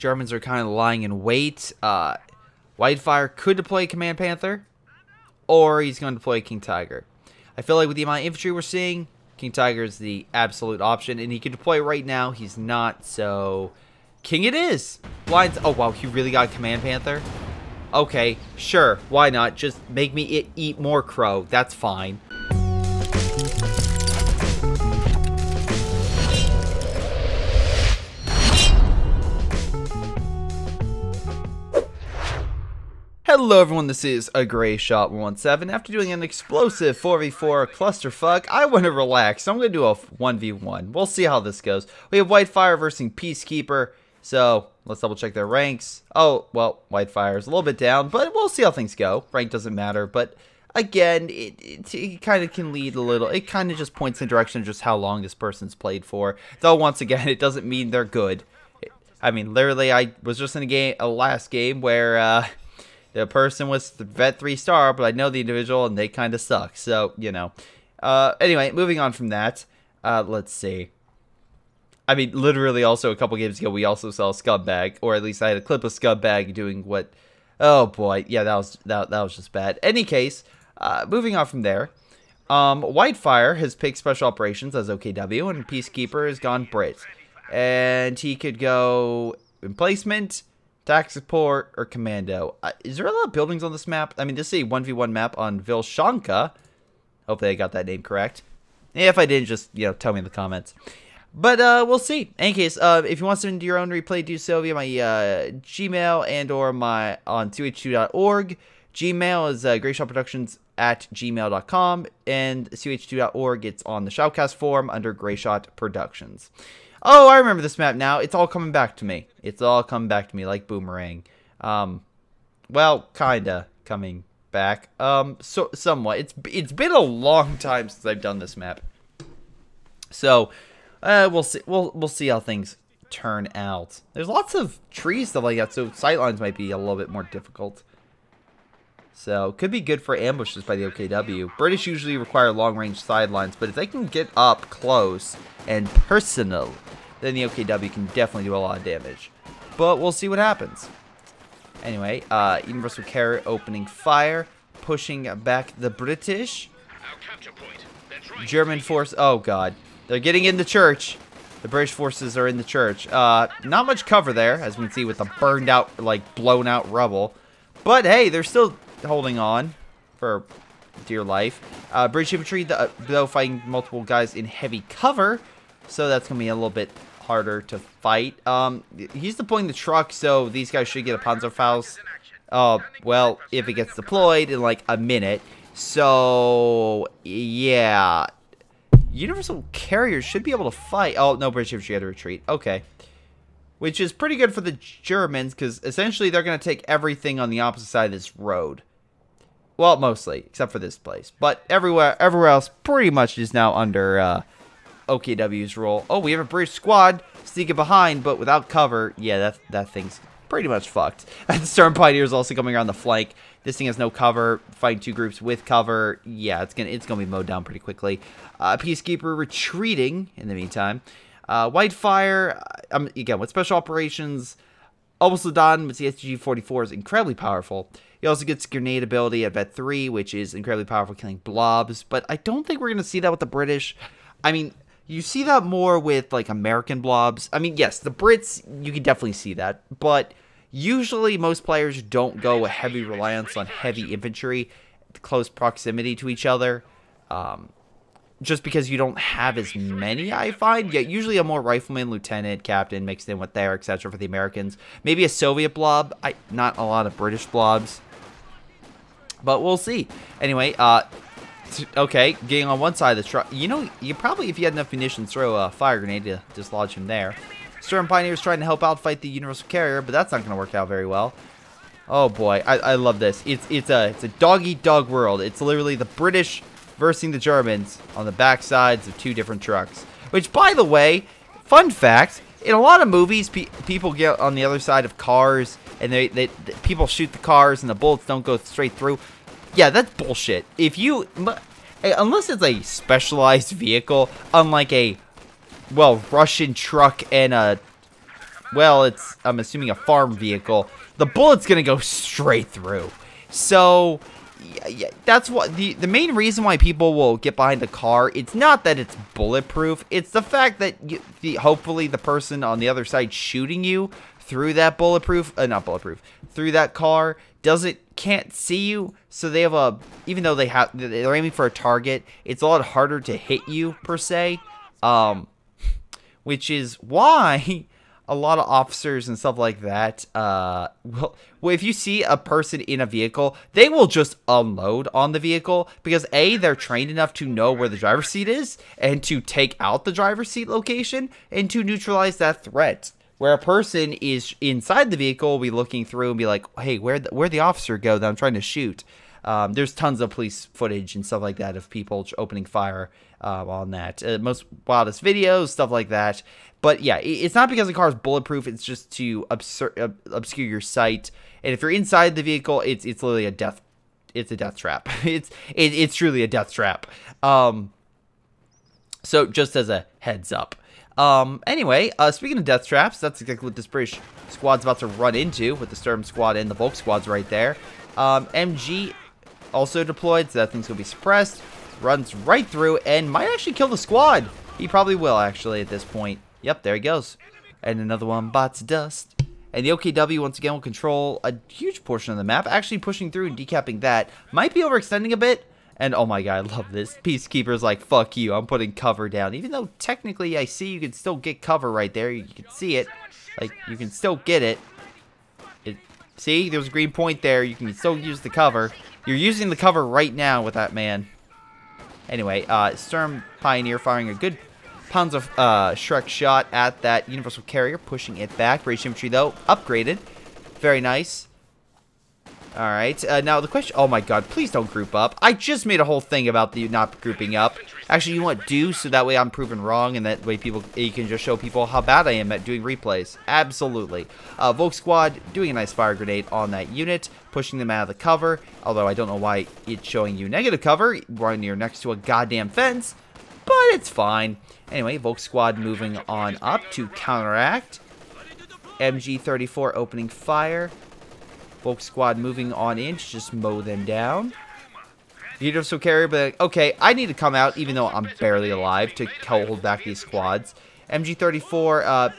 Germans are kind of lying in wait. Whitefire could deploy Command Panther, or he's going to deploy King Tiger. I feel like with the amount of infantry we're seeing, King Tiger is the absolute option, and he could deploy right now. He's not, so King it is. Blinds. Oh wow, he really got Command Panther. Okay, sure, why not? Just make me eat more crow. That's fine. Hello everyone, this is a Greyshot 117. After doing an explosive 4v4 clusterfuck, I want to relax, so I'm going to do a 1v1. We'll see how this goes. We have Whitefire versus Peacekeeper, so let's double check their ranks. Oh, well, Whitefire is a little bit down, but we'll see how things go. Rank doesn't matter, but again, it kind of can lead a little. It kind of just points in the direction of just how long this person's played for. Though, once again, it doesn't mean they're good. I mean, literally, I was just in a last game where, the person was the vet 3-star, but I know the individual, and they kind of suck. So, you know. Anyway, moving on from that. Let's see. I mean, literally also a couple games ago, we also saw Scumbag. Or at least I had a clip of Scumbag doing what... Oh, boy. Yeah, that was just bad. Any case, moving on from there. Whitefire has picked Special Operations as OKW, and Peacekeeper has gone Brit. And he could go Emplacement, Attack Support, or Commando. Is there a lot of buildings on this map? I mean, this is a 1v1 map on Vilshanka. Hopefully I got that name correct. If I didn't, just, you know, tell me in the comments. But, we'll see. In any case, if you want to send your own replay, do so via my, Gmail and or my, on 2h2.org. Gmail is, greyshotproductions@gmail.com. And 2h2.org, it's on the Shoutcast forum under Greyshot Productions. Oh, I remember this map now. It's all coming back to me. It's all coming back to me like boomerang. Well, kinda coming back. So somewhat. It's been a long time since I've done this map. So, we'll see. We'll see how things turn out. There's lots of trees stuff like that, so sightlines might be a little bit more difficult. So, could be good for ambushes by the OKW. British usually require long-range sidelines, but if they can get up close and personal, then the OKW can definitely do a lot of damage. But we'll see what happens. Anyway, Universal Carrier opening fire, pushing back the British. German force, oh god. They're getting in the church. The British forces are in the church. Not much cover there, as we can see with the burned out, like, blown out rubble. But hey, they're still holding on for dear life. British infantry, though, fighting multiple guys in heavy cover, so that's going to be a little bit harder to fight. He's deploying the truck, so these guys should get a Panzerfaust. Well, if it gets deployed in like a minute. So, yeah. Universal Carriers should be able to fight. Oh, no, British infantry had to retreat. Okay. Which is pretty good for the Germans, because essentially they're going to take everything on the opposite side of this road. Well, mostly, except for this place. But everywhere else pretty much is now under OKW's role. Oh, we have a British squad sneaking behind, but without cover. Yeah, that thing's pretty much fucked. And the Stern Pioneer is also coming around the flank. This thing has no cover. Fighting two groups with cover. Yeah, it's gonna be mowed down pretty quickly. Peacekeeper retreating in the meantime. Whitefire, again, with Special Operations, almost done, but the SG-44 is incredibly powerful. He also gets grenade ability at Vet 3, which is incredibly powerful, killing blobs. But I don't think we're going to see that with the British. I mean, you see that more with, like, American blobs. I mean, yes, the Brits, you can definitely see that. But usually most players don't go a heavy reliance on heavy infantry, close proximity to each other. Just because you don't have as many, I find. Yeah, usually a more rifleman, lieutenant, captain mixed in with there, etc. for the Americans. Maybe a Soviet blob. Not a lot of British blobs. But we'll see. Anyway, okay, getting on one side of the truck. You know, you probably, if you had enough munitions, throw a fire grenade to dislodge him there. Stern Pioneer's trying to help out fight the Universal Carrier, but that's not going to work out very well. Oh boy, I love this. It's a dog-eat-dog world. It's literally the British versus the Germans on the back sides of two different trucks. Which, by the way, fun fact, in a lot of movies, people get on the other side of cars, and people shoot the cars, and the bullets don't go straight through. Yeah, that's bullshit. Unless it's a specialized vehicle, unlike a, well, Russian truck and a well, it's, I'm assuming, a farm vehicle, the bullet's going to go straight through. So, yeah, that's what, the main reason why people will get behind a car, it's not that it's bulletproof, it's the fact that hopefully the person on the other side shooting you through that through that car can't see you, so they have even though they're aiming for a target, it's a lot harder to hit you, per se, which is why a lot of officers and stuff like that, well, if you see a person in a vehicle, they will just unload on the vehicle, because A, they're trained enough to know where the driver's seat is, and to take out the driver's seat location, and to neutralize that threat. Where a person is inside the vehicle will be looking through and be like, hey, where'd the officer go that I'm trying to shoot? There's tons of police footage and stuff like that of people opening fire on that. Most wildest videos, stuff like that. But yeah, it's not because the car is bulletproof. It's just to obscure your sight. And if you're inside the vehicle, it's literally a death. It's a death trap. It's truly a death trap. So just as a heads up. Anyway, speaking of death traps, that's exactly what this British squad's about to run into, with the Sturm squad and the Volk squads right there. MG also deployed, so that thing's gonna be suppressed. Runs right through and might actually kill the squad. He probably will, actually, at this point. Yep, there he goes. And another one bites dust. And the OKW, once again, will control a huge portion of the map, actually pushing through and decapping that. Might be overextending a bit. And oh my god, I love this. Peacekeeper's like, fuck you, I'm putting cover down. Even though technically I see you can still get cover right there. You can see it. Like, you can still get it. See, there's a green point there. You can still use the cover. You're using the cover right now with that man. Anyway, Sturm Pioneer firing a good pounds of Shrek shot at that universal carrier, pushing it back. British infantry, though, upgraded. Very nice. Alright, now the question, oh my god, please don't group up. I just made a whole thing about the not grouping up. Actually, you want do, so that way I'm proven wrong, and that way you can just show people how bad I am at doing replays. Absolutely. Volk squad doing a nice fire grenade on that unit, pushing them out of the cover, although I don't know why it's showing you negative cover when you're next to a goddamn fence, but it's fine. Anyway, Volk squad moving on up to counteract. MG34 opening fire. Volk squad moving on in to just mow them down. The universal carrier, but like, okay, I need to come out even though I'm barely alive to hold back these squads. MG34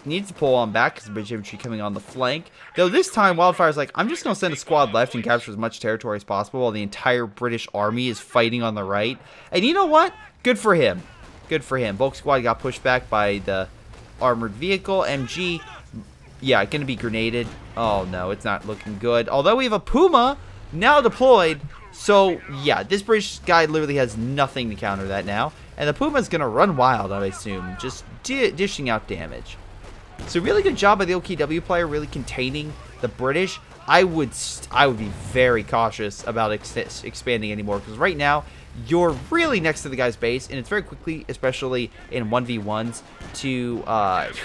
needs to pull on back because the British infantry coming on the flank. Though this time, Wildfire's like, I'm just going to send a squad left and capture as much territory as possible while the entire British army is fighting on the right. And you know what? Good for him. Good for him. Volk squad got pushed back by the armored vehicle. MG, yeah, going to be grenaded. Oh no, it's not looking good. Although we have a Puma now deployed. So yeah, this British guy literally has nothing to counter that now. And the Puma's going to run wild, I assume. Just dishing out damage. So really good job by the OKW player, really containing the British. I would be very cautious about expanding anymore, because right now you're really next to the guy's base, and it's very quickly, especially in 1v1s, to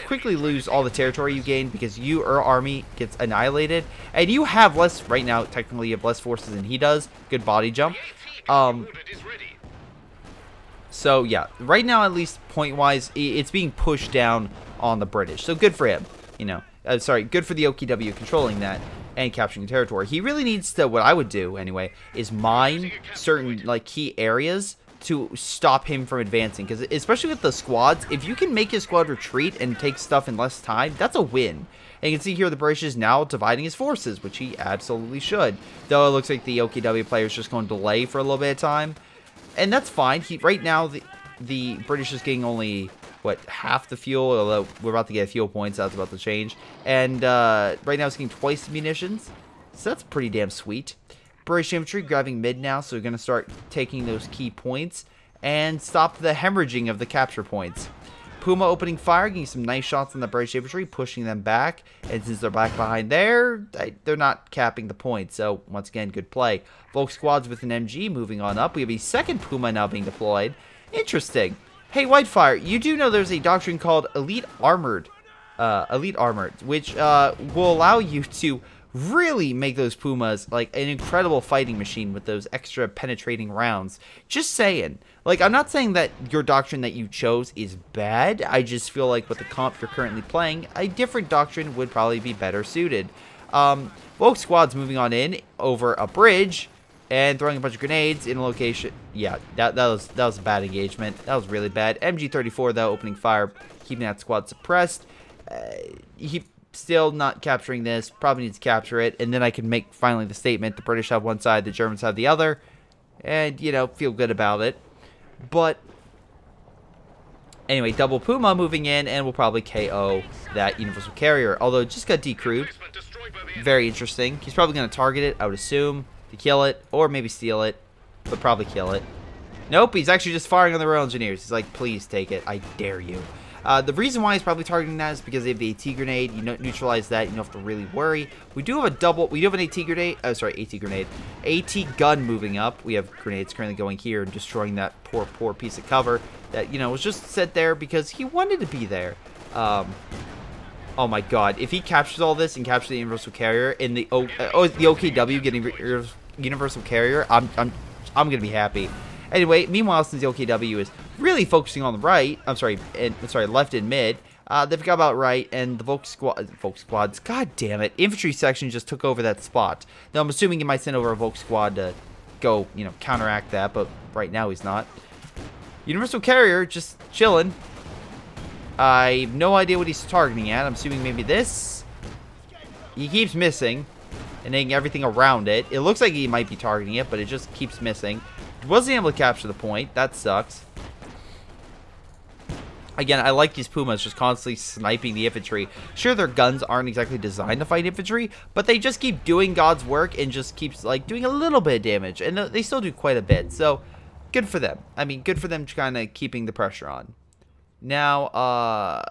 quickly lose all the territory you gain because your army gets annihilated, and you have less, right now, technically you have less forces than he does. Good body jump. So yeah, right now at least point-wise, it's being pushed down on the British, so good for him, you know. Sorry, good for the OKW controlling that and capturing the territory. He really needs to, what I would do anyway, is mine certain like key areas to stop him from advancing, because especially with the squads, if you can make his squad retreat and take stuff in less time, that's a win. And you can see here the British is now dividing his forces, which he absolutely should. Though it looks like the OKW player is just going to delay for a little bit of time, and that's fine. Right now the British is getting only, what, half the fuel, although we're about to get fuel points, that's about to change. And right now it's getting twice the munitions, so that's pretty damn sweet. British infantry grabbing mid now, so we're going to start taking those key points and stop the hemorrhaging of the capture points. Puma opening fire, getting some nice shots on the British infantry, pushing them back, and since they're back behind there, they're not capping the points, so once again, good play. Volk squads with an MG moving on up. We have a second Puma now being deployed. Interesting. Hey, Whitefire, you do know there's a doctrine called Elite Armored, which will allow you to really make those Pumas like an incredible fighting machine with those extra penetrating rounds. Just saying. Like, I'm not saying that your doctrine that you chose is bad. I just feel like with the comp you're currently playing, a different doctrine would probably be better suited. Volk squad's moving on in over a bridge and throwing a bunch of grenades in a location. Yeah, that was a bad engagement. That was really bad. MG34 though, opening fire, keeping that squad suppressed. He still not capturing this. Probably needs to capture it, and then I can make finally the statement: the British have one side, the Germans have the other, and you know, feel good about it. But anyway, double Puma moving in, and we'll probably KO that universal carrier. Although it just got decrewed. Very interesting. He's probably going to target it, I would assume, to kill it, or maybe steal it, but probably kill it. Nope, he's actually just firing on the royal engineers. He's like, please take it, I dare you. The reason why he's probably targeting that is because they have the AT grenade. You neutralize that, you don't have to really worry. We do have an AT grenade. Oh, sorry, AT grenade. AT gun moving up. We have grenades currently going here and destroying that poor piece of cover that, you know, was just set there because he wanted to be there. Oh my god, if he captures all this and captures the universal carrier in the the OKW getting universal carrier, I'm gonna be happy. Anyway, meanwhile, since the OKW is really focusing on the right, left and mid, they've got about right, and the Volk squads, god damn it, infantry section just took over that spot. Now, I'm assuming he might send over a Volk squad to go, you know, counteract that, but right now he's not. Universal carrier just chilling. I have no idea what he's targeting at. I'm assuming maybe this. He keeps missing and hitting everything around it. It looks like he might be targeting it, but it just keeps missing. Wasn't able to capture the point. That sucks. Again, I like these Pumas just constantly sniping the infantry. Sure, their guns aren't exactly designed to fight infantry, but they just keep doing God's work and just keeps like doing a little bit of damage. And they still do quite a bit. So, good for them. I mean, good for them kind of keeping the pressure on. Now,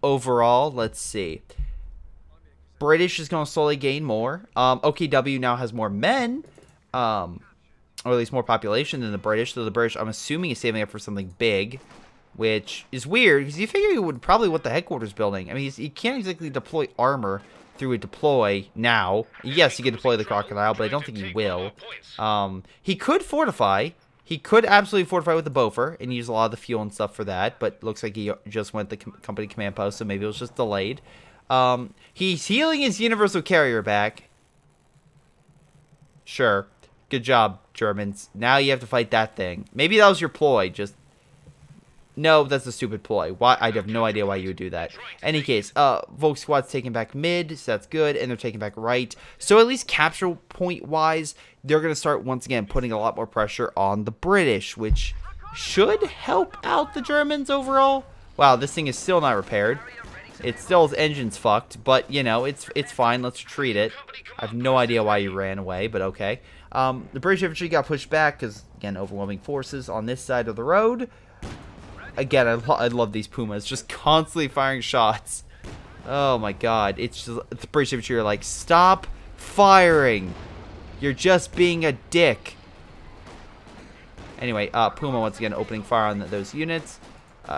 overall, let's see. British is going to slowly gain more. OKW now has more men, or at least more population than the British. So the British, I'm assuming, is saving up for something big, which is weird because you figure he would probably want the headquarters building. I mean, he can't exactly deploy armor through a deploy now. Yes, he can deploy the crocodile, but I don't think he will. He could fortify. He could absolutely fortify with the Bofer and use a lot of the fuel and stuff for that, but looks like he just went the company command post, so maybe it was just delayed. He's healing his universal carrier back. Sure. Good job, Germans. Now you have to fight that thing. Maybe that was your ploy, just... No, that's a stupid ploy. Why? I have no idea why you would do that. Any case, Volk squad's taking back mid, so that's good, and they're taking back right. So at least capture point-wise, they're going to start once again putting a lot more pressure on the British, which should help out the Germans overall. Wow, this thing is still not repaired. It still, his engine's fucked, but, you know, it's fine. Let's treat it. I have no idea why you ran away, but okay. The British infantry got pushed back because, again, overwhelming forces on this side of the road. Again, I love these Pumas, just constantly firing shots. Oh my god, it's just, the British infantry are like, stop firing. You're just being a dick. Anyway, Puma once again opening fire on those units.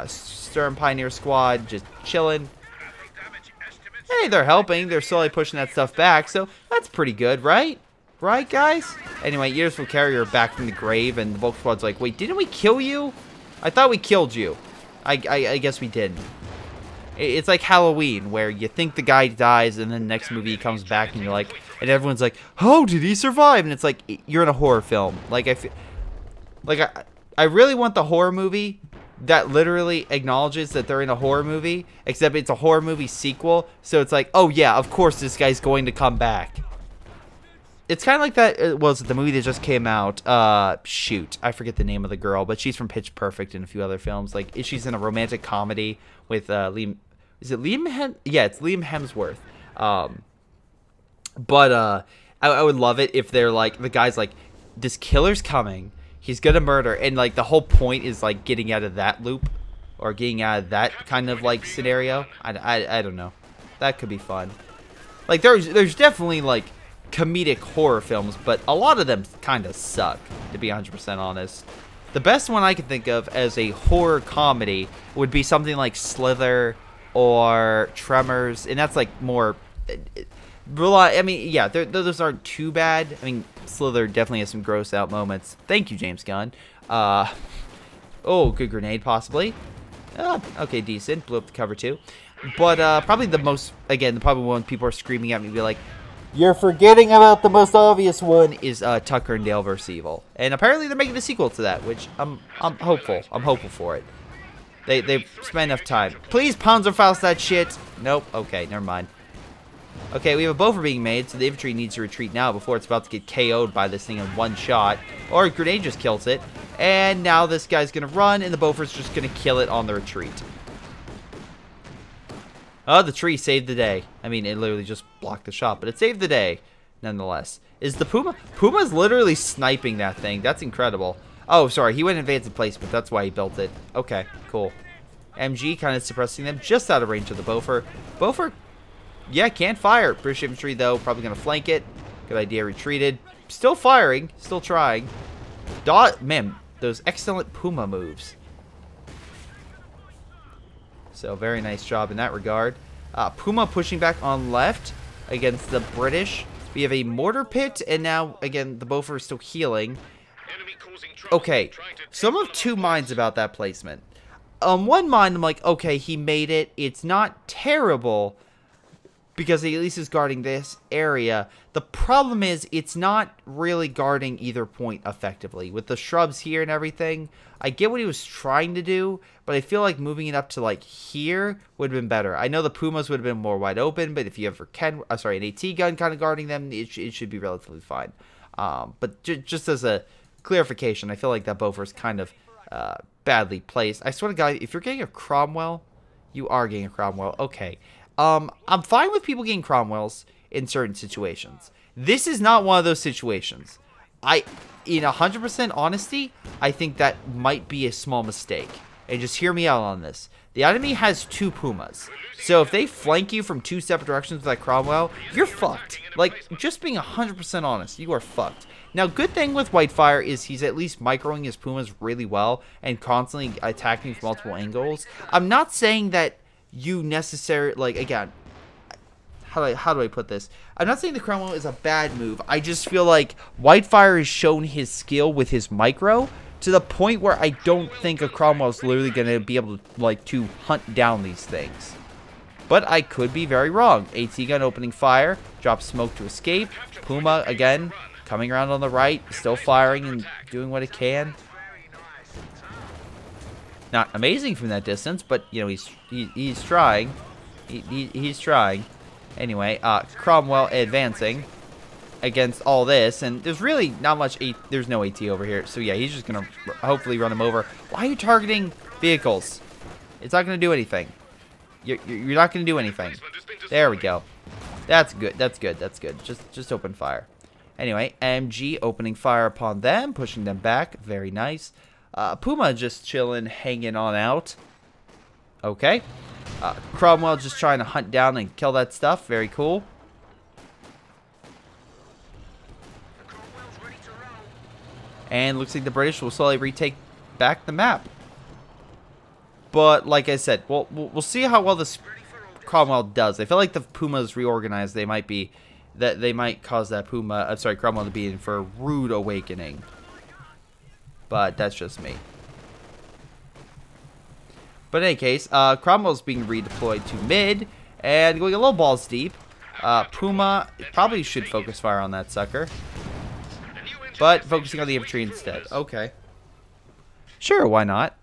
Sturm Pioneer Squad just chilling. Hey, they're helping. They're slowly pushing that stuff back, so that's pretty good, right? Right, guys? Anyway, Universal Carrier back from the grave, and the Volk Squad's like, wait, didn't we kill you? I thought we killed you. I guess we didn't. It's like Halloween, where you think the guy dies, and then the next movie he comes back, and you're like, and everyone's like, how did he survive? And it's like, you're in a horror film. Like, I really want the horror movie that literally acknowledges that they're in a horror movie, except it's a horror movie sequel, so it's like, oh yeah, of course this guy's going to come back. It's kind of like that, was the movie that just came out, shoot, I forget the name of the girl, but she's from Pitch Perfect and a few other films. Like, she's in a romantic comedy with, Liam, is it Liam yeah, it's Liam Hemsworth. I would love it if they're like, the guy's like, this killer's coming, he's gonna murder, and like, the whole point is like, getting out of that loop, or getting out of that kind of like, scenario. I don't know. That could be fun. Like, there's definitely like, comedic horror films, but a lot of them kind of suck, to be 100% honest. The best one I can think of as a horror comedy would be something like Slither or Tremors, and that's like more, I mean, yeah, those aren't too bad. I mean, Slither definitely has some gross out moments. Thank you, James Gunn. Oh, good grenade, possibly. Okay, decent. Blew up the cover, too. But probably the most, again, the probably one people are screaming at me, be like, you're forgetting about the most obvious one, is Tucker and Dale vs. Evil. And apparently they're making a sequel to that, which I'm hopeful. I'm hopeful for it. They've spent enough time. Please Panzerfaust that shit. Nope. Okay, never mind. Okay, we have a Boffer being made, so the infantry needs to retreat now before it's about to get KO'd by this thing in one shot. Or a grenade just kills it. And now this guy's going to run, and the Boffer's just going to kill it on the retreat. Oh, the tree saved the day. I mean, it literally just blocked the shot, but it saved the day, nonetheless. Is the Puma? Puma's literally sniping that thing. That's incredible. Oh, sorry, he went advanced placement. That's why he built it. Okay, cool. MG kind of suppressing them just out of range of the Boffer. Boffer, yeah, can't fire. British infantry, though, probably going to flank it. Good idea, retreated. Still firing, still trying. Man, those excellent Puma moves. So, very nice job in that regard. Puma pushing back on left against the British. We have a mortar pit, and now, again, the Boffer is still healing. Okay, so I'm of two minds about that placement. On one mind, I'm like, okay, he made it. It's not terrible because he at least is guarding this area. The problem is it's not really guarding either point effectively. With the shrubs here and everything, I get what he was trying to do, but I feel like moving it up to like here would have been better. I know the Pumas would have been more wide open, but if you have an AT gun kind of guarding them, it should be relatively fine. But just as a clarification, I feel like that Boffer is kind of badly placed. I swear to God, if you're getting a Cromwell, you are getting a Cromwell. Okay. I'm fine with people getting Cromwells in certain situations. This is not one of those situations. In 100% honesty, I think that might be a small mistake. And just hear me out on this. The enemy has two Pumas. So if they flank you from two separate directions with that Cromwell, you're fucked. Like, just being 100% honest, you are fucked. Now, good thing with Whitefire is he's at least microing his Pumas really well and constantly attacking from multiple angles. I'm not saying that you necessarily, like, again, how do I put this? I'm not saying the Cromwell is a bad move. I just feel like Whitefire has shown his skill with his micro to the point where I don't think a Cromwell is literally going to be able to, like, to hunt down these things. But I could be very wrong. AT gun opening fire, drops smoke to escape. Puma, again, coming around on the right, still firing and doing what it can. Not amazing from that distance, but, you know, he's trying. He's trying. Anyway, Cromwell advancing against all this, and there's really not much, there's no AT over here, so yeah, he's just going to hopefully run him over. Why are you targeting vehicles? It's not going to do anything. You're not going to do anything. There we go. That's good, that's good, that's good. Just open fire. Anyway, MG opening fire upon them, pushing them back, very nice. Puma just chilling, hanging on out. Okay. Cromwell just trying to hunt down and kill that stuff. Very cool. And looks like the British will slowly retake back the map. But like I said, we'll see how well this Cromwell does. I feel like the Pumas reorganized. They might cause that Cromwell to be in for a rude awakening. But that's just me. But in any case, Cromwell's being redeployed to mid and going a little balls deep. Puma probably should focus fire on that sucker, but focusing on the infantry instead. Okay. Sure, why not?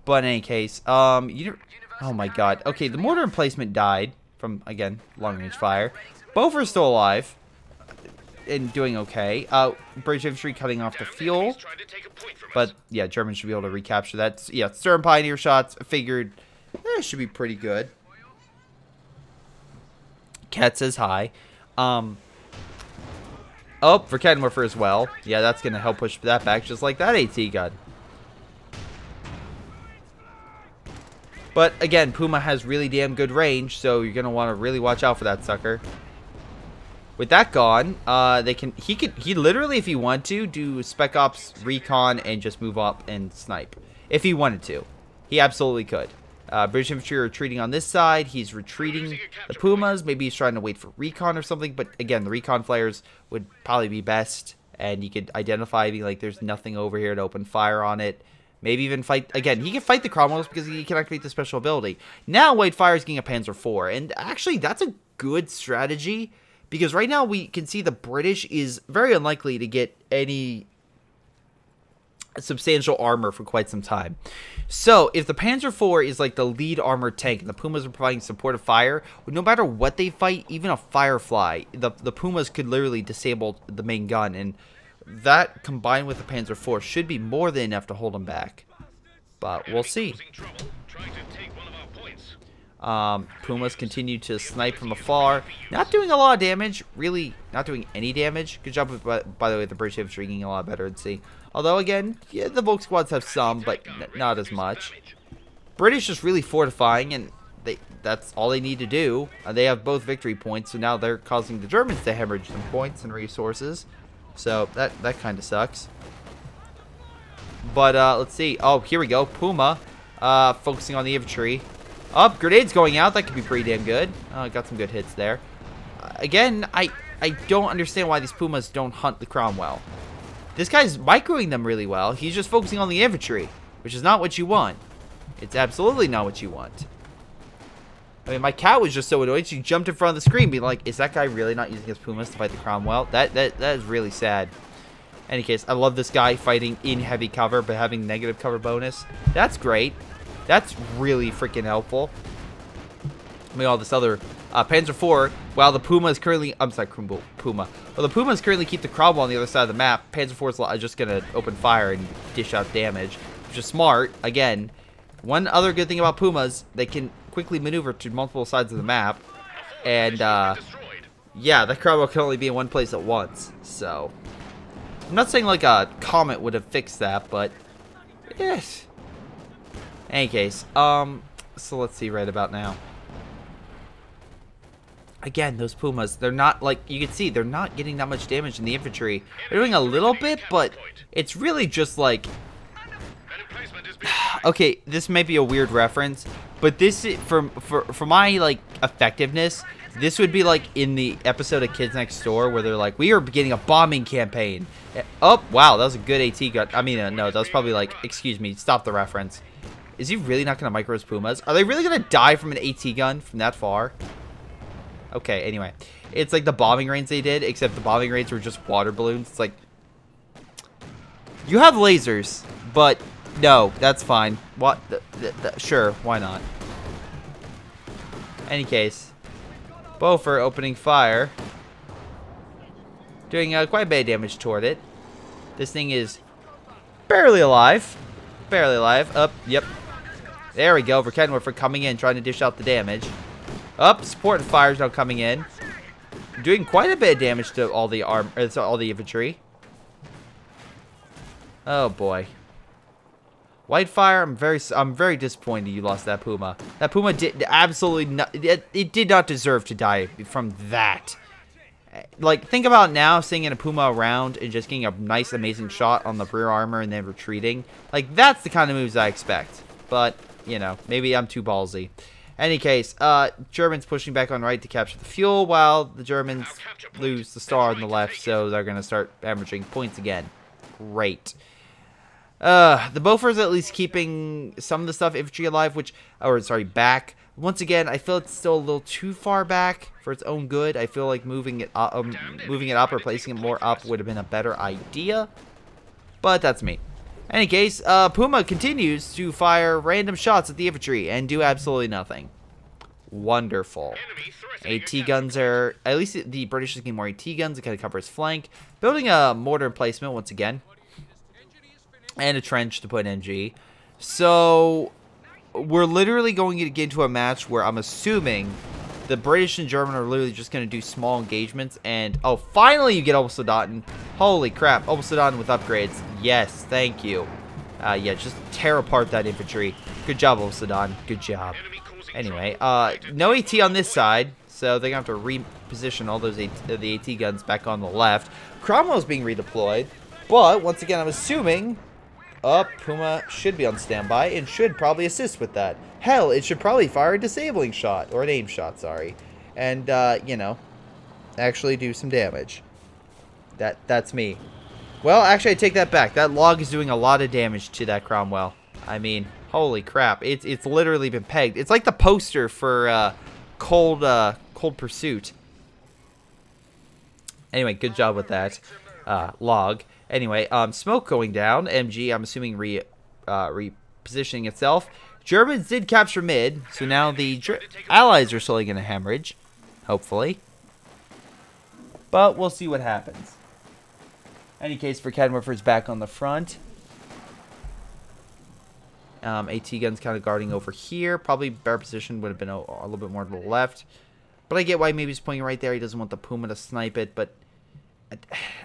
But in any case, oh my God. Okay, the mortar emplacement died from, again, long-range fire. Boffer's still alive and doing okay. British infantry cutting off the fuel. But, yeah, Germans should be able to recapture that. Yeah, Sturm Pioneer shots. I figured it should be pretty good. Cat says hi. Oh, for Kenwerfer as well. Yeah, that's going to help push that back, just like that AT gun. But, again, Puma has really damn good range, so you're going to want to really watch out for that sucker. With that gone, he literally, if he wanted to, do Spec Ops recon and just move up and snipe. If he wanted to. He absolutely could. British infantry are retreating on this side. He's retreating the Pumas. Maybe he's trying to wait for recon or something. But again, the recon flares would probably be best. And you could identify, be like, there's nothing over here to open fire on it. Maybe even fight, again, he can fight the Cromwells because he can activate the special ability. Now White Fire is getting a Panzer IV. And actually, that's a good strategy. Because right now we can see the British is very unlikely to get any substantial armor for quite some time. So if the Panzer IV is like the lead armored tank and the Pumas are providing supportive fire, no matter what they fight, even a Firefly, the Pumas could literally disable the main gun, and that combined with the Panzer IV should be more than enough to hold them back. But we'll see. Pumas continue to snipe from afar, not doing a lot of damage, really not doing any damage. Good job, by the way, the British infantry getting a lot better at sea. Although, again, yeah, the Volk squads have some, but not as much. British just really fortifying, and that's all they need to do. They have both victory points, so now they're causing the Germans to hemorrhage some points and resources. So that kind of sucks. But let's see. Oh, here we go. Puma focusing on the infantry. Oh, grenades going out. That could be pretty damn good. Got some good hits there. Again, I don't understand why these Pumas don't hunt the Cromwell. This guy's microing them really well. He's just focusing on the infantry, which is not what you want. It's absolutely not what you want. I mean, my cat was just so annoyed. She jumped in front of the screen being like, is that guy really not using his Pumas to fight the Cromwell? That is really sad. In any case, I love this guy fighting in heavy cover, but having negative cover bonus. That's great. That's really freaking helpful. I mean, all this other Panzer IV, while the Puma is currently, I'm sorry, Puma. Well, the Pumas currently keep the Cromwell on the other side of the map. Panzer IV is just going to open fire and dish out damage, which is smart. Again, one other good thing about Pumas, they can quickly maneuver to multiple sides of the map. And, yeah, the Cromwell can only be in one place at once. So, I'm not saying like a comet would have fixed that, but, yes. In any case, so let's see right about now. Again, those Pumas, they're not, like, you can see, they're not getting that much damage in the infantry. They're doing a little bit, but it's really just, like... Okay, this may be a weird reference, but this, for my, like, effectiveness, this would be, like, in the episode of Kids Next Door, where they're like, we are beginning a bombing campaign. Oh, wow, that was a good AT gun. I mean, no, that was probably, like, excuse me, stop the reference. Is he really not going to micro his Pumas? Are they really going to die from an AT gun from that far? Okay, anyway. It's like the bombing raids they did, except the bombing raids were just water balloons. It's like, you have lasers, but no, that's fine. What? Sure, why not? Any case, Beaufort opening fire. Doing quite a bit of damage toward it. This thing is barely alive. Barely alive. Up, yep. There we go. Verkenwerfer coming in, trying to dish out the damage. Up, support fires now coming in, doing quite a bit of damage to all the all the infantry. Oh boy, Whitefire, I'm very disappointed you lost that Puma. That Puma did absolutely not. It did not deserve to die from that. Like, think about now seeing a Puma around and just getting a nice, amazing shot on the rear armor and then retreating. Like, that's the kind of moves I expect. But you know, maybe I'm too ballsy. Any case, Germans pushing back on right to capture the fuel, while the Germans lose the star on the left, so they're going to start averaging points again. Great. The Beaufort's at least keeping some of the stuff infantry alive, back. Once again, I feel it's still a little too far back for its own good. I feel like moving it up or placing it more up would have been a better idea, but that's me. Any case, Puma continues to fire random shots at the infantry and do absolutely nothing. Wonderful. AT guns are, at least the British is getting more AT guns to kind of cover his flank. Building a mortar emplacement once again. And a trench to put NG. So, we're literally going to get into a match where I'm assuming the British and German are literally just going to do small engagements. And, oh, finally you get Obersoldaten. Holy crap, Obersoldaten with upgrades. Yes, thank you. Yeah, just tear apart that infantry. Good job, Obersoldaten. Good job. Anyway, no AT on this side, so they're going to have to reposition all those the AT guns back on the left. Cromwell's being redeployed, but once again, I'm assuming Up, Puma should be on standby and should probably assist with that. Hell, it should probably fire a disabling shot, or an aim shot, sorry. And, you know, actually do some damage. That's me. Well, actually, I take that back. That log is doing a lot of damage to that Cromwell. I mean, holy crap. It's literally been pegged. It's like the poster for, Cold Pursuit. Anyway, good job with that, log. Anyway, smoke going down. MG, I'm assuming, repositioning itself. Germans did capture mid, so now the Allies are slowly going to hemorrhage. Hopefully. But we'll see what happens. Any case, for Kenwerfer's back on the front. AT gun's kind of guarding over here. Probably better position would have been a little bit more to the left. But I get why maybe he's pointing right there. He doesn't want the Puma to snipe it, but...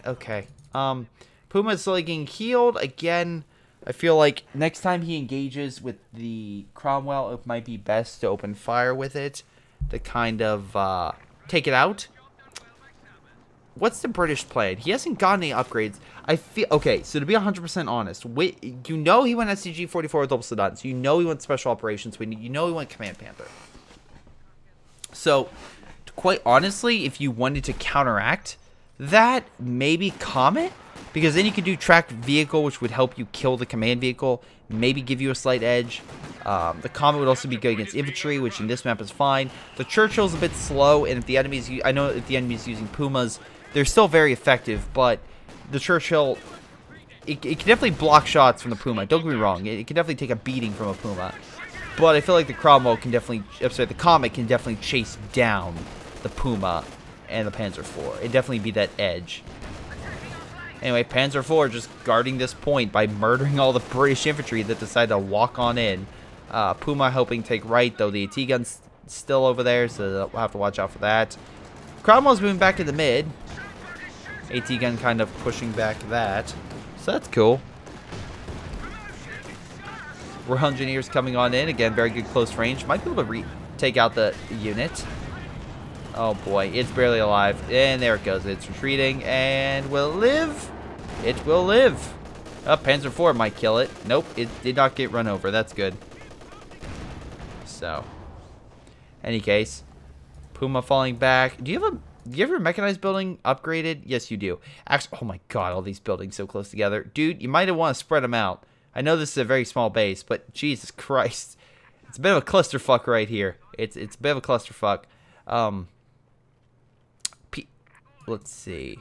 Okay. Puma is slowly getting healed. Again, I feel like next time he engages with the Cromwell, it might be best to open fire with it to kind of take it out. What's the British plan? He hasn't gotten any upgrades. I feel... Okay, so to be 100% honest, you know he went SCG-44 with double Sedan, so you know he went Special Operations, you know he went Command Panther. So, quite honestly, if you wanted to counteract that, maybe Comet? Because then you could do tracked vehicle, which would help you kill the command vehicle, maybe give you a slight edge. The Comet would also be good against infantry, which in this map is fine. The Churchill's a bit slow, and if the enemy's... I know if the enemy's using Pumas, they're still very effective, but the Churchill... It can definitely block shots from the Puma. Don't get me wrong. It can definitely take a beating from a Puma. But I feel like the Cromwell can definitely... I'm sorry, the Comet can definitely chase down the Puma and the Panzer IV. It'd definitely be that edge. Anyway, Panzer IV just guarding this point by murdering all the British infantry that decide to walk on in. Puma helping take right, though the AT gun's still over there, so we'll have to watch out for that. Cromwell's moving back to the mid. AT gun kind of pushing back that. So that's cool. Royal Engineers coming on in. Again, very good close range. Might be able to take out the unit. Oh boy, it's barely alive. And there it goes. It's retreating. And will it live? It will live. Oh, Panzer IV might kill it. Nope, it did not get run over. That's good. So, any case, Puma falling back. Do you have your mechanized building upgraded? Yes, you do. Actually, oh my god, all these buildings so close together. Dude, you might want to spread them out. I know this is a very small base, but Jesus Christ. It's a bit of a clusterfuck right here. It's a bit of a clusterfuck. Let's see.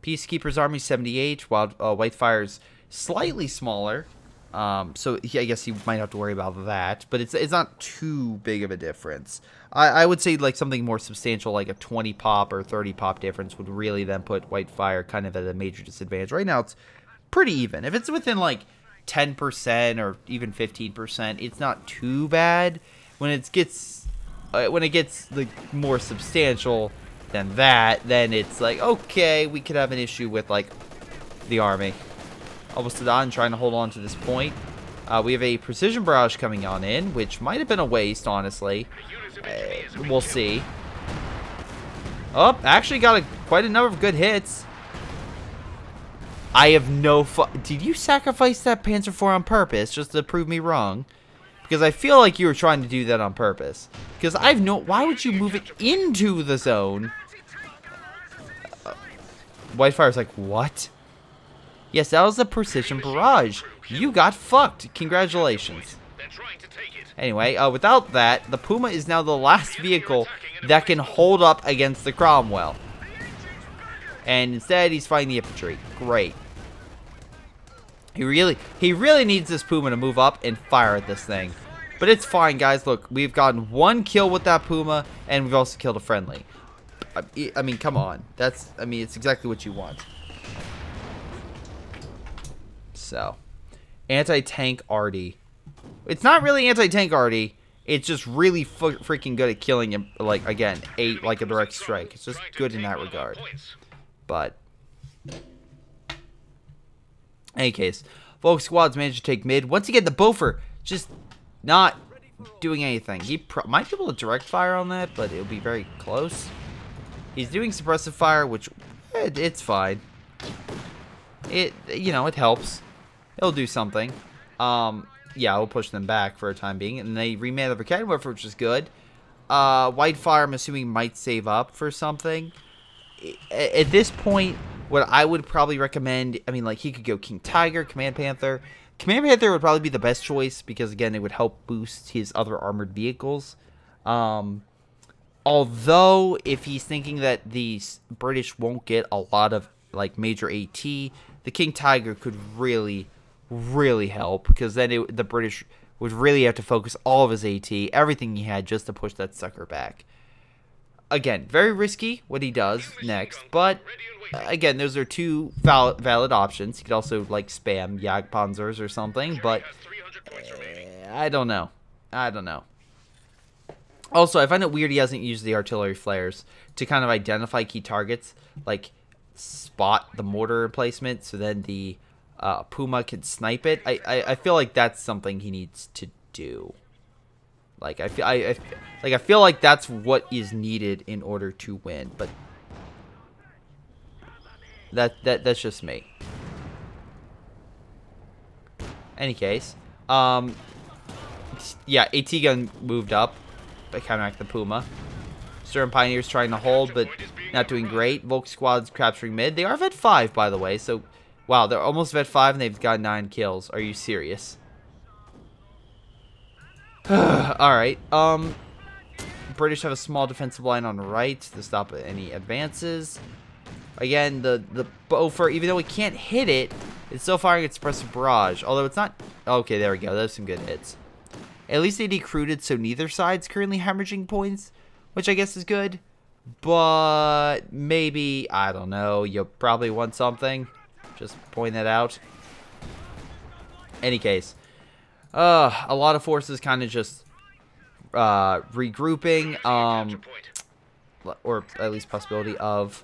Peacekeeper's Army 78, while Whitefire's slightly smaller. So I guess you might have to worry about that, but it's not too big of a difference. I would say like something more substantial, like a 20 pop or 30 pop difference, would really then put Whitefire kind of at a major disadvantage. Right now, it's pretty even. If it's within like 10% or even 15%, it's not too bad. When it gets like more substantial than that, then it's like, okay, we could have an issue with like the army. Almost done, trying to hold on to this point. We have a precision barrage coming on in, which might have been a waste, honestly. We'll see. Oh, actually got quite a number of good hits. I have no Did you sacrifice that Panzer IV on purpose just to prove me wrong? Because I feel like you were trying to do that on purpose. Because I've no... Why would you move it into the zone? Whitefire's like, what? Yes, that was a precision barrage. You got fucked. Congratulations. Anyway, without that, the Puma is now the last vehicle that can hold up against the Cromwell. And instead, he's fighting the infantry. Great. He really needs this Puma to move up and fire at this thing. But it's fine, guys. Look, we've gotten one kill with that Puma, and we've also killed a friendly. I mean, come on. I mean, it's exactly what you want. So, anti-tank Arty. It's not really anti-tank Arty. It's just really freaking good at killing him, like, again, like a direct strike. It's just good in that regard. But, in any case, Volk Squad's managed to take mid. Once again, the Beaufort just not doing anything. He might be able to direct fire on that, but it'll be very close. He's doing suppressive fire, which, it's fine. You know, it helps. It'll do something. Yeah, we'll push them back for a time being. And they reman the Verkenwerfer, which is good. Whitefire, I'm assuming, might save up for something. At this point, what I would probably recommend, I mean, like, he could go King Tiger, Command Panther. Command Panther would probably be the best choice because, again, it would help boost his other armored vehicles. Although, if he's thinking that the British won't get a lot of, like, major AT, the King Tiger could really, really help because then the British would really have to focus all of his AT, everything he had, just to push that sucker back. Again, very risky what he does next, but again, those are two valid options. He could also, like, spam Jagdpanzers or something, but I don't know. I don't know. Also, I find it weird he hasn't used the artillery flares to kind of identify key targets, like spot the mortar emplacement, so then the Puma can snipe it. I feel like that's something he needs to do. Like I feel like that's what is needed in order to win, but that's just me. Any case, yeah, AT gun moved up by counteract the Puma. Sturm Pioneers trying to hold, but not doing great. Volk squad's capturing mid. They are vet 5, by the way, so wow, they're almost vet 5 and they've got 9 kills. Are you serious? Alright, British have a small defensive line on the right to stop any advances. Again, the Beaufort, even though it can't hit it, it's still firing its suppressive barrage. Although it's not... Okay, there we go. Those are some good hits. At least they decruded, so neither side's currently hemorrhaging points, which I guess is good. But maybe, I don't know, you probably want something. Just point that out. Any case. A lot of forces kind of just regrouping, or at least possibility of,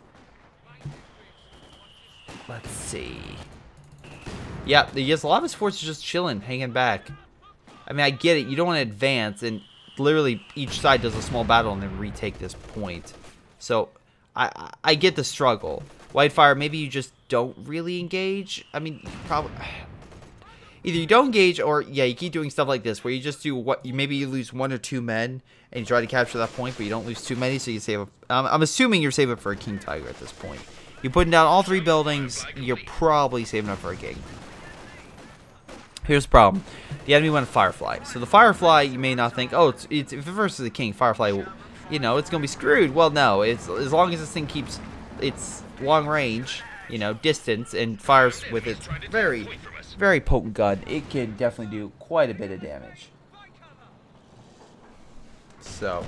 let's see. Yeah, yes, a lot of his forces just chilling, hanging back. I mean, I get it. You don't want to advance, and literally each side does a small battle and then retake this point. So I get the struggle. Whitefire, maybe you just don't really engage. I mean, probably either you don't engage or yeah, you keep doing stuff like this where you just do what maybe you lose 1 or 2 men and you try to capture that point, but you don't lose too many, so you save. I'm assuming you're saving for a King Tiger at this point. You're putting down all 3 buildings. You're probably saving up for a king. Here's the problem. The enemy went Firefly. So the Firefly, you may not think, oh, it's if it versus the King, Firefly, you know, it's going to be screwed. Well, no. It's as long as this thing keeps its long range, you know, distance, and fires with its very, very potent gun, it can definitely do quite a bit of damage. So,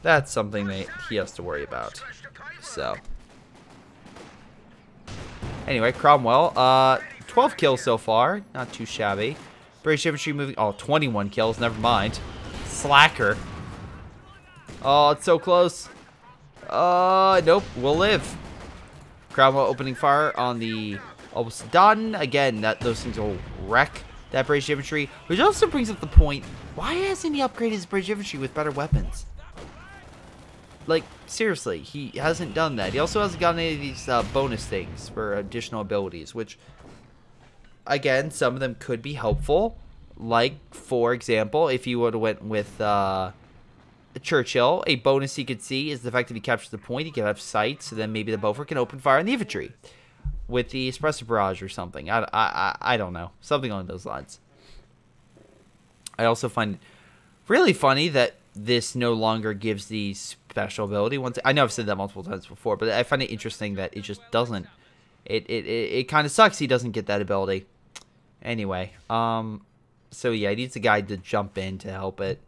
that's something that he has to worry about. So, anyway, Cromwell, 12 kills so far. Not too shabby. British infantry moving. Oh, 21 kills. Never mind. Slacker. Oh, it's so close. Nope. We'll live. Cromwell opening fire on the almost done. Again, those things will wreck that British infantry. Which also brings up the point. Why hasn't he upgraded his British infantry with better weapons? Like, seriously, he hasn't done that. He also hasn't gotten any of these bonus things for additional abilities, which, again, some of them could be helpful. Like, for example, if you would have went with Churchill, a bonus he could see is the fact that he captures the point, he can have sight, so then maybe the Beaufort can open fire on the infantry with the espresso barrage or something. I don't know. Something along those lines. I also find it really funny that this no longer gives the special ability. I know I've said that multiple times before, but I find it interesting that it just doesn't. It kind of sucks he doesn't get that ability. Anyway, so yeah, he needs a guy to jump in to help it.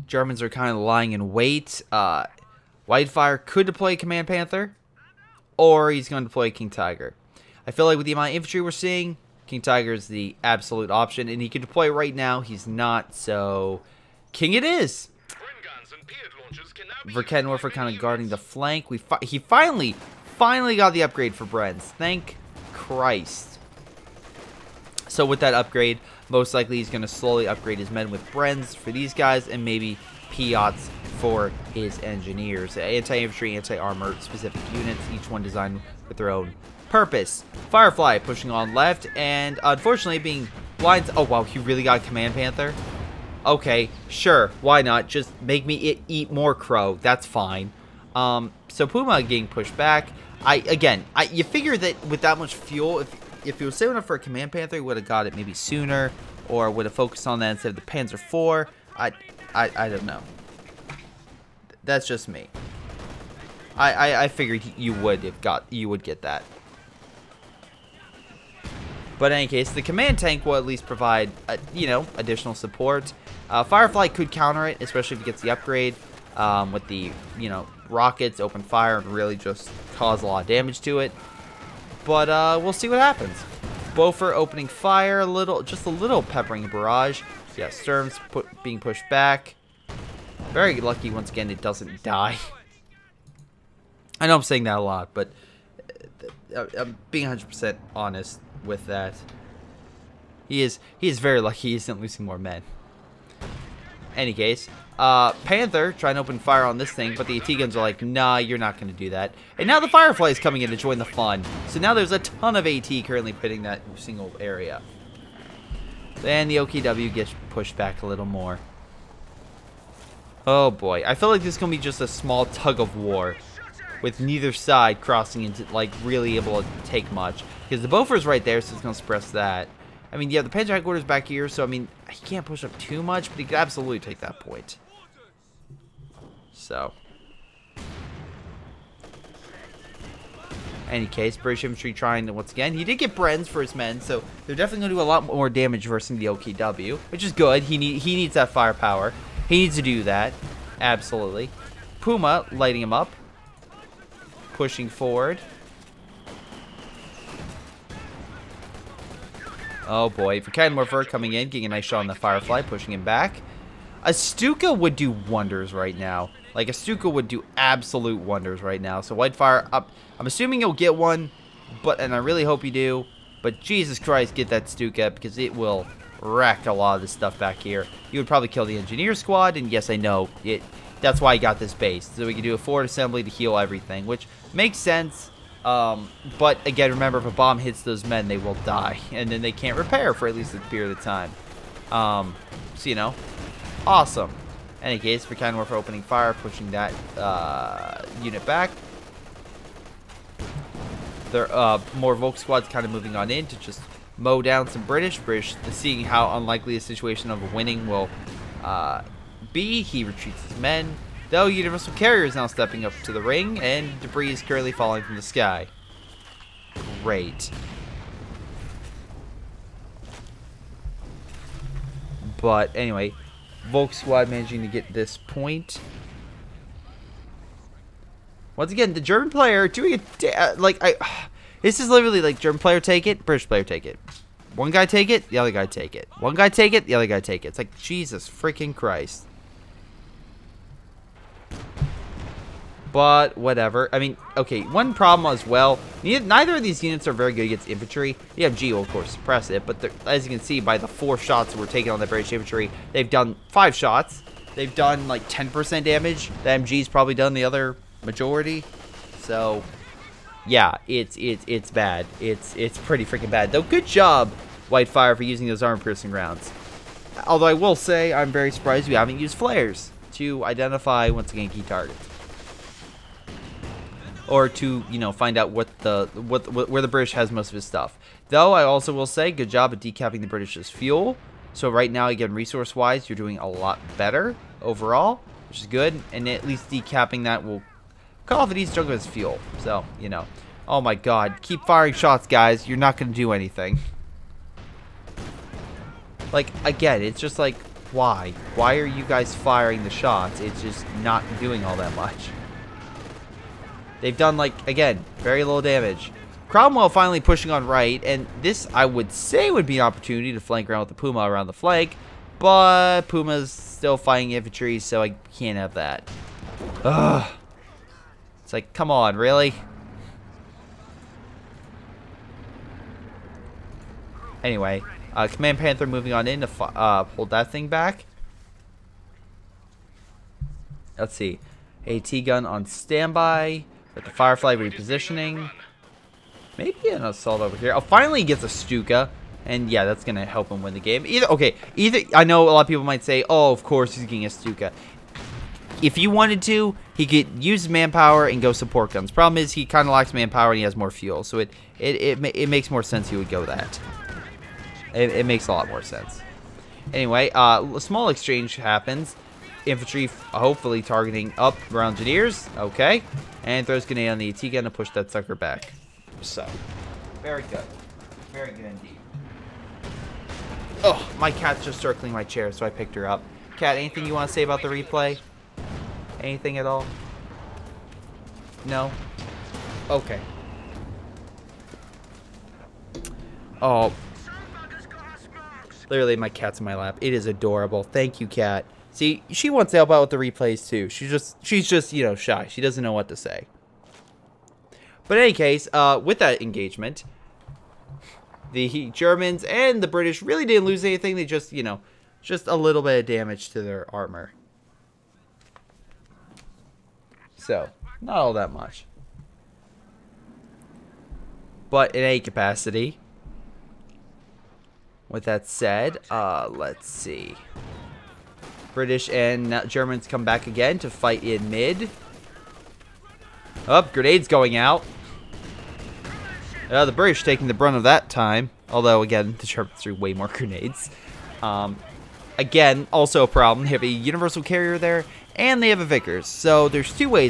Germans are kind of lying in wait. Whitefire could deploy Command Panther, or he's going to deploy King Tiger. I feel like with the amount of infantry we're seeing, King Tiger is the absolute option, and he can deploy right now. He's not, so King it is. Verkenwerfer kind of guarding the flank. He finally got the upgrade for Brenz. Thank Christ. So with that upgrade, most likely he's going to slowly upgrade his men with Brenz for these guys, and maybe Piot's for his engineers. Anti-infantry, anti-armor specific units, each one designed with their own purpose. Firefly pushing on left, and unfortunately being blind. Oh wow, he really got Command Panther? Okay, sure, why not? Just make me eat more crow, that's fine. So Puma getting pushed back. You figure that with that much fuel, if he was saving up for a Command Panther, he would have got it maybe sooner, or would have focused on that instead of the Panzer IV. I don't know. That's just me. I figured you would get that. But in any case, the command tank will at least provide, additional support. Firefly could counter it, especially if it gets the upgrade with the, rockets, open fire, and really just cause a lot of damage to it. But we'll see what happens. Bofer opening fire, just a little peppering barrage. Yeah, Sturm's being pushed back. Very lucky once again it doesn't die. I know I'm saying that a lot, but I'm being 100% honest with that. He is very lucky he isn't losing more men. Any case, Panther trying to open fire on this thing, but the AT guns are like, nah, you're not going to do that. And now the Firefly is coming in to join the fun. So now there's a ton of AT currently pitting that single area. Then the OKW gets pushed back a little more. Oh boy, I feel like this is going to be just a small tug of war, with neither side crossing into, like, really able to take much. Because the Bofer's right there, so it's going to suppress that. I mean, yeah, the Panzer headquarters back here, so, I mean, he can't push up too much, but he could absolutely take that point. So. Any case, British infantry trying to, once again, he did get Bren's for his men, so they're definitely going to do a lot more damage versus the OKW, which is good. He needs that firepower. He needs to do that. Absolutely. Puma lighting him up. Pushing forward. Oh boy, for Morfer coming in, getting a nice shot on the Firefly, pushing him back. A Stuka would do wonders right now. Like, a Stuka would do absolute wonders right now. So Whitefire up. I'm assuming you'll get one, and I really hope you do. But Jesus Christ, get that Stuka, because it will wreck a lot of this stuff back here. You would probably kill the engineer squad, and yes, I know it. That's why I got this base, so we can do a forward assembly to heal everything, which makes sense. But again, remember, if a bomb hits those men, they will die, and then they can't repair for at least a period of time. So, awesome. Any case, for Warfare opening fire, pushing that unit back. There, more Volk squads kind of moving on in to just mow down some British. Seeing how unlikely a situation of a winning will be, he retreats his men. Though Universal Carrier is now stepping up to the ring, and debris is currently falling from the sky. Great. But anyway, Volk squad managing to get this point. Once again, the German player doing it this is literally like German player take it, British player take it. One guy take it, the other guy take it. One guy take it, the other guy take it. It's like, Jesus freaking Christ. But whatever. I mean, okay, one problem as well. Neither of these units are very good against infantry. The MG will, of course, suppress it. But as you can see, by the 4 shots that were taken on the British infantry, they've done 5 shots. They've done like 10% damage. The MG's probably done the other majority. So, yeah, it's bad. It's pretty freaking bad. Though, good job, Whitefire, for using those armor-piercing rounds. Although I will say, I'm very surprised we haven't used flares to identify, once again, key targets. Or to, find out where the British has most of his stuff. Though, I also will say, good job at decapping the British's fuel. So right now, again, resource-wise, you're doing a lot better overall, which is good. And at least decapping that will cut off a decent chunk of his fuel. So, oh my god, keep firing shots, guys. You're not going to do anything. Like, again, it's just like, why? Why are you guys firing the shots? It's just not doing all that much. They've done, like, again, very little damage. Cromwell finally pushing on right, and this, I would say, would be an opportunity to flank around with the Puma around the flank, but Puma's still fighting infantry, so I can't have that. Ugh. It's like, come on, really? Anyway, Command Panther moving on in to hold that thing back. Let's see. AT gun on standby. With the Firefly repositioning. Maybe an assault over here. Oh, finally he gets a Stuka. And yeah, that's going to help him win the game. Either, I know a lot of people might say, oh, of course he's getting a Stuka. If you wanted to, he could use manpower and go support guns. Problem is, he kind of lacks manpower and he has more fuel. So it makes more sense he would go that. It makes a lot more sense. Anyway, a small exchange happens. Infantry hopefully targeting up around engineers. Okay. And throws grenade on the AT gun to push that sucker back. So, very good. Very good indeed. Oh, my cat's just circling my chair, so I picked her up. Cat, anything you want to say about the replay? Anything at all? No? Okay. Oh. Literally, my cat's in my lap. It is adorable. Thank you, cat. See, she wants to help out with the replays, too. She's just, you know, shy. She doesn't know what to say. But in any case, with that engagement, the Germans and the British really didn't lose anything. They just, you know, just a little bit of damage to their armor. So, not all that much. But in any capacity, with that said, let's see. British and Germans come back again to fight in mid. Oh, grenades going out. The British taking the brunt of that time. Although, again, the Germans threw way more grenades. Again, also a problem. They have a universal carrier there, and they have a Vickers. So there's two ways